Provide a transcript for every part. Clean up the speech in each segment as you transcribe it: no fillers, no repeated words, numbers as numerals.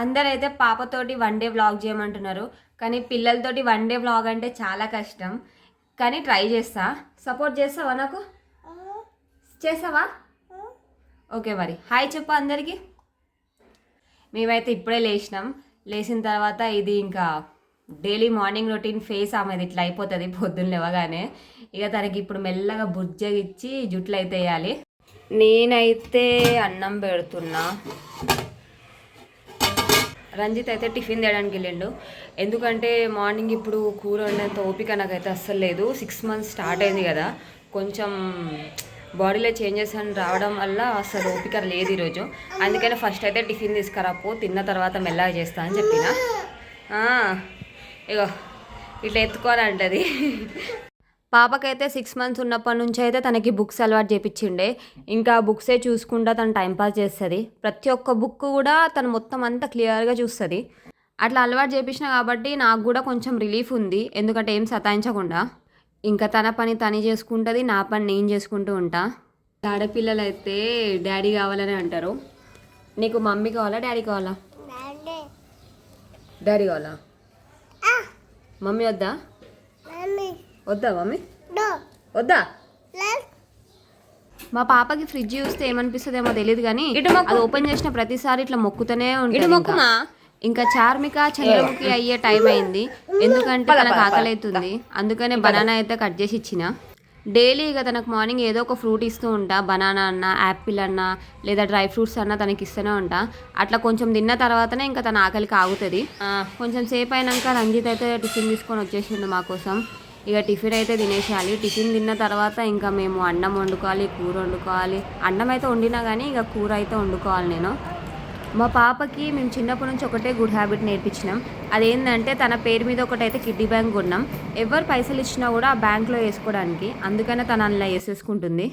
అందరైతే పాపతోటి one day vlog చేయమంటున్నారు, కానీ పిల్లలతోటి వన్ డే వ్లాగ్ అంటే చాలా కష్టం. కానీ ట్రై చేస్తా. సపోర్ట్ చేస్తావా నాకు? చేస్తావా? ఓకే మరి హాయ్ చెప్పు అందరికీ. మేమైతే ఇప్పుడే లేచినాం. లేచిన తర్వాత ఇది ఇంకా డైలీ మార్నింగ్ రొటీన్ ఫేస్ ఆమెది ఇట్లా అయిపోతుంది పొద్దున్న లేవగానే. ఇక తనకి ఇప్పుడు మెల్లగా బుజ్జగిచ్చి జుట్లు అయితే వేయాలి. నేనైతే అన్నం పెడుతున్నా. రంజిత్ అయితే టిఫిన్ తేయడానికి వెళ్ళిండు. ఎందుకంటే మార్నింగ్ ఇప్పుడు కూర వండేంత ఓపిక నాకైతే అస్సలు లేదు. 6 months స్టార్ట్ అయింది కదా, కొంచెం బాడీలో చేంజెస్ అని రావడం వల్ల అసలు ఓపిక లేదు ఈరోజు. అందుకని ఫస్ట్ అయితే టిఫిన్ తీసుకురాపో, తిన్న తర్వాత మెల్లగా చేస్తా అని చెప్పిన. ఇగో ఇట్లా ఎత్తుకోనంటది. పాపకైతే 6 months ఉన్నప్పటి నుంచి అయితే తనకి బుక్స్ అలవాటు చేయించిండే. ఇంకా బుక్సే చూసుకుంటా తను టైంపాస్ చేస్తుంది. ప్రతి ఒక్క బుక్ కూడా తను మొత్తం అంతా క్లియర్గా చూస్తుంది. అట్లా అలవాటు చేయించిన కాబట్టి నాకు కూడా కొంచెం రిలీఫ్ ఉంది, ఎందుకంటే ఏం సతాయించకుండా. ఇంకా తన పని తను చేసుకుంటుంది, నా పని నేను చేసుకుంటూ ఉంటా. ఆడపిల్లలు అయితే డాడీ కావాలని అంటారు. నీకు మమ్మీ కావాలా డాడీ కావాలా? డాడీ కావాలా? మమ్మీ వద్దా? వద్దా మమ్మీ? వద్దా? మా పాపకి ఫ్రిడ్జ్ చూస్తే ఏమనిపిస్తుందేమో తెలియదు కానీ అది ఓపెన్ చేసిన ప్రతిసారి ఇట్లా మొక్కుతూనే ఉంటుంది. ఇంకా చార్మిక చంద్రముఖి అయ్యే టైం అయింది, ఎందుకంటే తనకు ఆకలి అవుతుంది. అందుకనే బనానా అయితే కట్ చేసి ఇచ్చిన. డైలీ ఇక తనకు మార్నింగ్ ఏదో ఒక ఫ్రూట్ ఇస్తూ ఉంటా. బనానా అన్నా, యాపిల్ అన్నా, లేదా డ్రై ఫ్రూట్స్ అన్నా తనకి ఇస్తూనే ఉంటా. అట్లా కొంచెం తిన్న తర్వాతనే ఇంకా తన ఆకలికి ఆగుతుంది. కొంచెం సేపు అయినాక రంజిత్ అయితే టిఫిన్ తీసుకొని వచ్చేసిండు మా కోసం. ఇక టిఫిన్ అయితే తినేసేయాలి. టిఫిన్ తిన్న తర్వాత ఇంకా మేము అన్నం వండుకోవాలి, కూర వండుకోవాలి. అన్నం అయితే వండినా కానీ ఇక కూర అయితే వండుకోవాలి నేను. మా పాపకి మేము చిన్నప్పటి నుంచి ఒకటే గుడ్ హ్యాబిట్ నేర్పించినాం. అదేంటంటే తన పేరు మీద ఒకటైతే కిడ్డీ బ్యాంక్ కొన్నాం. ఎవరు పైసలు ఇచ్చినా కూడా ఆ బ్యాంక్లో వేసుకోవడానికి. అందుకనే తను అందులో వేసేసుకుంటుంది.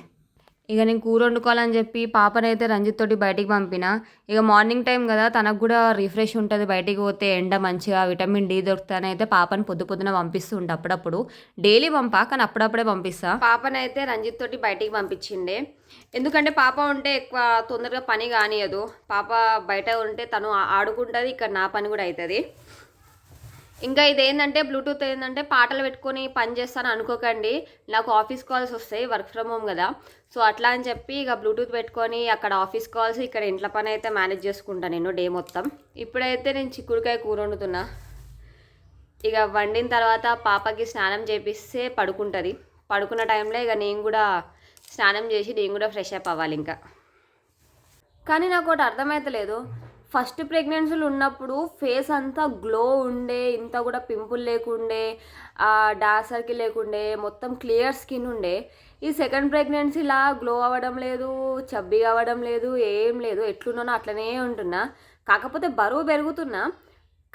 ఇక నేను కూర వండుకోవాలని చెప్పి పాపనైతే రంజిత్ తోటి బయటికి పంపిన. ఇక మార్నింగ్ టైం కదా, తనకు కూడా రిఫ్రెష్ ఉంటుంది. బయటికి పోతే ఎండ మంచిగా విటమిన్ డి దొరుకుతానైతే అయితే పాపని పొద్దున పంపిస్తూ ఉంటా. అప్పుడప్పుడు డైలీ పంపా, కానీ అప్పుడప్పుడే పంపిస్తా. పాపనైతే రంజిత్ తోటి బయటికి పంపించిండే. ఎందుకంటే పాప ఉంటే ఎక్కువ తొందరగా పని కానియదు. పాప బయట ఉంటే తను ఆడుకుంటుంది, ఇక్కడ నా పని కూడా అవుతుంది. ఇంకా ఇదేంటంటే బ్లూటూత్ ఏంటంటే పాటలు పెట్టుకొని పని చేస్తాను అనుకోకండి. నాకు ఆఫీస్ కాల్స్ వస్తాయి, వర్క్ ఫ్రమ్ హోమ్ కదా. సో అట్లా అని చెప్పి ఇక బ్లూటూత్ పెట్టుకొని అక్కడ ఆఫీస్ కాల్స్, ఇక్కడ ఇంట్లో పని అయితే మేనేజ్ చేసుకుంటాను నేను డే మొత్తం. ఇప్పుడైతే నేను చిక్కుడుకాయ కూర వండుతున్నా. ఇక వండిన తర్వాత పాపకి స్నానం చేపిస్తే పడుకుంటుంది. పడుకున్న టైంలో ఇక నేను కూడా స్నానం చేసి నేను కూడా ఫ్రెష్ అప్ అవ్వాలి ఇంకా. కానీ నాకు ఒకటి అర్థమవుతలేదు, ఫస్ట్ ప్రెగ్నెన్సీలు ఉన్నప్పుడు ఫేస్ అంతా గ్లో ఉండే, ఇంత కూడా పింపుల్ లేకుండే, డార్క్ సర్కిల్ లేకుండే, మొత్తం క్లియర్ స్కిన్ ఉండే. ఈ సెకండ్ ప్రెగ్నెన్సీలా గ్లో అవ్వడం లేదు, చబ్బీ అవ్వడం లేదు, ఏం లేదు. ఎట్లున్నానో అట్లనే ఉంటున్నా. కాకపోతే బరువు పెరుగుతున్నా,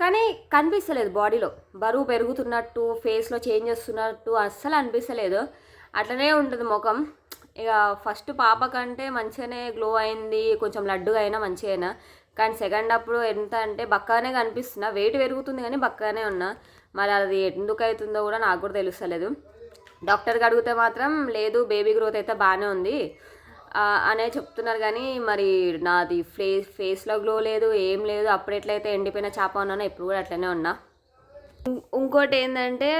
కానీ కనిపిస్తలేదు బాడీలో బరువు పెరుగుతున్నట్టు, ఫేస్లో చేంజ్ వస్తున్నట్టు అస్సలు అనిపిస్తలేదు. అట్లనే ఉంటుంది ముఖం. ఇక ఫస్ట్ పాప కంటే మంచిగానే గ్లో అయింది, కొంచెం లడ్డుగా అయినా మంచిగా అయినా. కానీ సెకండ్ అప్పుడు ఎంత అంటే బక్కగానే కనిపిస్తున్నా. వెయిట్ పెరుగుతుంది కానీ బక్కగానే ఉన్నా. మరి అది ఎందుకు అవుతుందో కూడా నాకు కూడా తెలుస్తలేదు. డాక్టర్కి అడిగితే మాత్రం లేదు, బేబీ గ్రోత్ అయితే బాగానే ఉంది అనే చెప్తున్నారు. కానీ మరి నాది ఫేస్లో గ్లో లేదు, ఏం లేదు. అప్పుడు ఎట్లయితే ఎండిపోయిన చేప ఉన్నానో ఇప్పుడు కూడా అట్లనే ఉన్నా. ఇంకోటి ఏంటంటే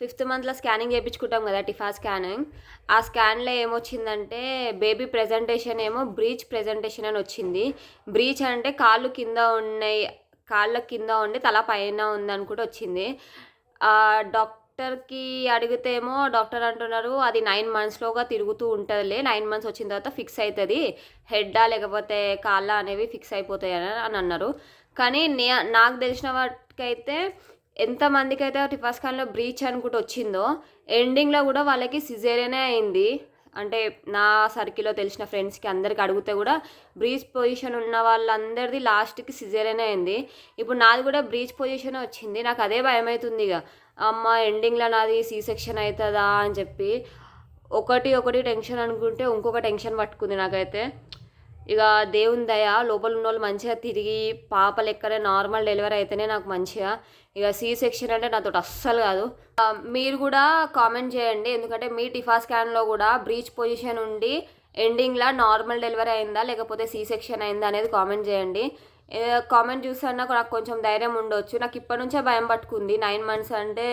5th monthలో స్కానింగ్ చేయించుకుంటాం కదా, టిఫా స్కానింగ్. ఆ స్కాన్లో ఏమొచ్చిందంటే బేబీ ప్రెజెంటేషన్ ఏమో బ్రీచ్ ప్రెజెంటేషన్ అని వచ్చింది. బ్రీచ్ అంటే కాళ్ళు కింద ఉన్నాయి, కాళ్ళ కింద ఉండి తల పైన ఉందనుకుంటూ వచ్చింది. డాక్టర్కి అడిగితే ఏమో డాక్టర్ అంటున్నారు అది 9 monthsలోగా తిరుగుతూ ఉంటుందిలే, 9 months వచ్చిన తర్వాత ఫిక్స్ అవుతుంది, హెడ్డా లేకపోతే కాళ్ళ అనేవి ఫిక్స్ అయిపోతాయి అని అన్నారు. కానీ నాకు తెలిసిన వాటికైతే ఎంతమందికి అయితే టిఫా స్కాన్లో బ్రీచ్ అనుకుంటూ వచ్చిందో ఎండింగ్లో కూడా వాళ్ళకి సిజేరియనే అయింది. అంటే నా సర్కిల్లో తెలిసిన ఫ్రెండ్స్కి అందరికి అడిగితే కూడా బ్రీచ్ పొజిషన్ ఉన్న వాళ్ళందరిది లాస్ట్కి సిజేరియనే అయింది. ఇప్పుడు నాది కూడా బ్రీచ్ పొజిషనే వచ్చింది. నాకు అదే భయం అవుతుంది. ఇక అమ్మ ఎండింగ్లో నాది సీ సెక్షన్ అవుతుందా అని చెప్పి ఒకటి టెన్షన్ అనుకుంటే ఇంకొక టెన్షన్ పట్టుకుంది నాకైతే. ఇక దేవుని దయ, లోపల ఉన్న వాళ్ళు మంచిగా తిరిగి పాప లెక్కనే నార్మల్ డెలివరీ అయితేనే నాకు మంచిగా. ఇక సీ సెక్షన్ అంటే నాతో అస్సలు కాదు. మీరు కూడా కామెంట్ చేయండి, ఎందుకంటే మీ టిఫా స్కాన్లో కూడా బ్రీచ్ పొజిషన్ ఉండి ఎండింగ్లో నార్మల్ డెలివరీ అయిందా లేకపోతే సీ సెక్షన్ అయిందా అనేది కామెంట్ చేయండి. కామెంట్ చూసాను నాకు కొంచెం ధైర్యం ఉండొచ్చు. నాకు ఇప్పటి నుంచే భయం పట్టుకుంది. 9 months అంటే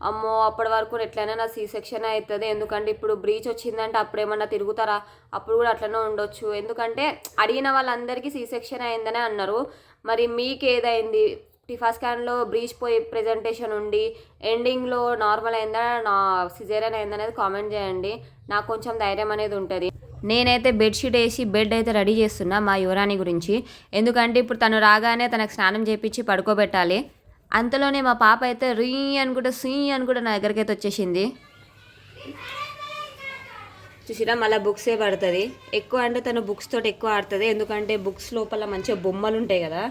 అమ్మో అప్పటి వరకు ఎట్లయినా నా సీ సెక్షన్ అవుతుంది. ఎందుకంటే ఇప్పుడు బ్రీచ్ వచ్చిందంటే అప్పుడేమన్నా తిరుగుతారా, అప్పుడు కూడా అట్లనే ఉండొచ్చు. ఎందుకంటే అడిగిన వాళ్ళందరికీ సీ సెక్షన్ అయిందనే అన్నారు. మరి మీకు ఏదైంది? టిఫా స్కాన్లో బ్రీచ్ పోయి ప్రెజెంటేషన్ ఉండి ఎండింగ్లో నార్మల్ అయిందా నా సిజేరియన్ అయిందా అనేది కామెంట్ చేయండి. నాకు కొంచెం ధైర్యం అనేది ఉంటుంది. నేనైతే బెడ్షీట్ వేసి బెడ్ అయితే రెడీ చేస్తున్నా మా యువరాణి గురించి. ఎందుకంటే ఇప్పుడు తను రాగానే తనకు స్నానం చేయించి పడుకోబెట్టాలి. అంతలోనే మా పాప అయితే రీ అనుకుంటే నా దగ్గరికి అయితే వచ్చేసింది. చూసినా మళ్ళీ బుక్సే పడుతుంది. ఎక్కువ అంటే తను బుక్స్ తోటి ఎక్కువ ఆడుతుంది. ఎందుకంటే బుక్స్ లోపల మంచిగా బొమ్మలు ఉంటాయి కదా,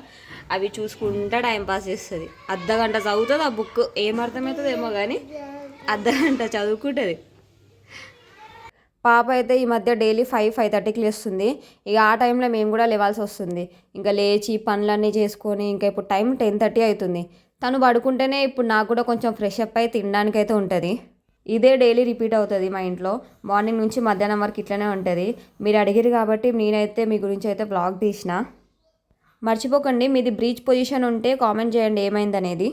అవి చూసుకుంటా టైంపాస్ చేస్తుంది. అర్ధగంట చదువుతుంది ఆ బుక్. ఏం అర్థమవుతుందో ఏమో కానీ అర్ధగంట చదువుకుంటుంది. పాప అయితే ఈ మధ్య డైలీ 5:30కి లేస్తుంది. ఇక ఆ టైంలో మేము కూడా లేవాల్సి వస్తుంది. ఇంకా లేచి పనులన్నీ చేసుకొని ఇంకా ఇప్పుడు టైం 10:30 అవుతుంది. తను పడుకుంటేనే ఇప్పుడు నాకు కూడా కొంచెం ఫ్రెష్ అప్ అయి తినడానికైతే ఉంటుంది. ఇదే డైలీ రిపీట్ అవుతుంది మా ఇంట్లో. మార్నింగ్ నుంచి మధ్యాహ్నం వరకు ఇట్లనే ఉంటుంది. మీరు అడిగిరు కాబట్టి నేనైతే మీ గురించి అయితే బ్లాగ్ తీసిన. మర్చిపోకండి, మీది బ్రీచ్ పొజిషన్ ఉంటే కామెంట్ చేయండి ఏమైందనేది.